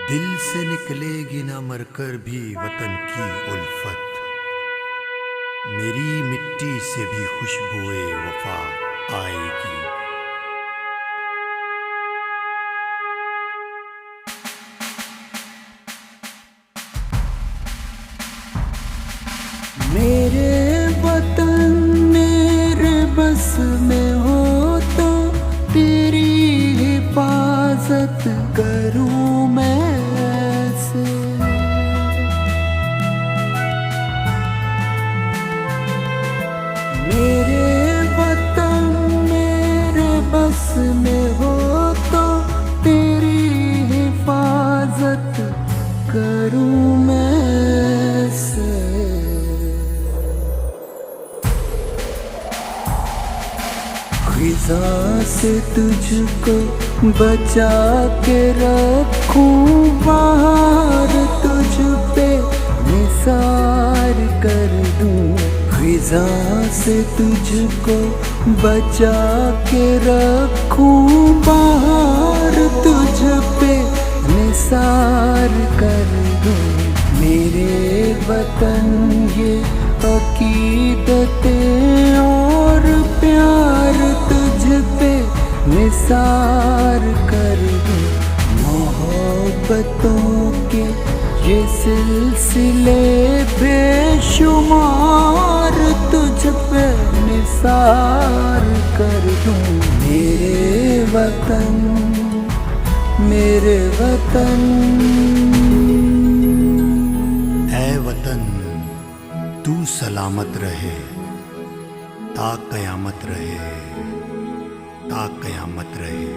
दिल से निकलेगी ना मरकर भी वतन की उल्फत। मेरी मिट्टी से भी खुशबुए वफा आएगी। मेरे वतन मेरे बस में हो तो तेरी हिफाजत करूं मैं ऐसे। मेरे वतन मेरे बस में हो तो तेरी हिफाजत करूं मैं ऐसे। खिज़ां से तुझको बचा के रखूं, बाहर तुझ पे निसार कर दूं। खिज़ां से तुझको बचा के रखूं, बाहर तुझ पे निसार कर दूं। मेरे वतन ये अकीदतें और प्यार तुझ पे निसार कर दूं। मोहब्बतों के ये सिलसिले बेशुमार तुझ पे निसार कर दूं। मेरे वतन मेरे वतन। ऐ वतन तू सलामत रहे, ता कयामत रहे, ता कयामत रहे।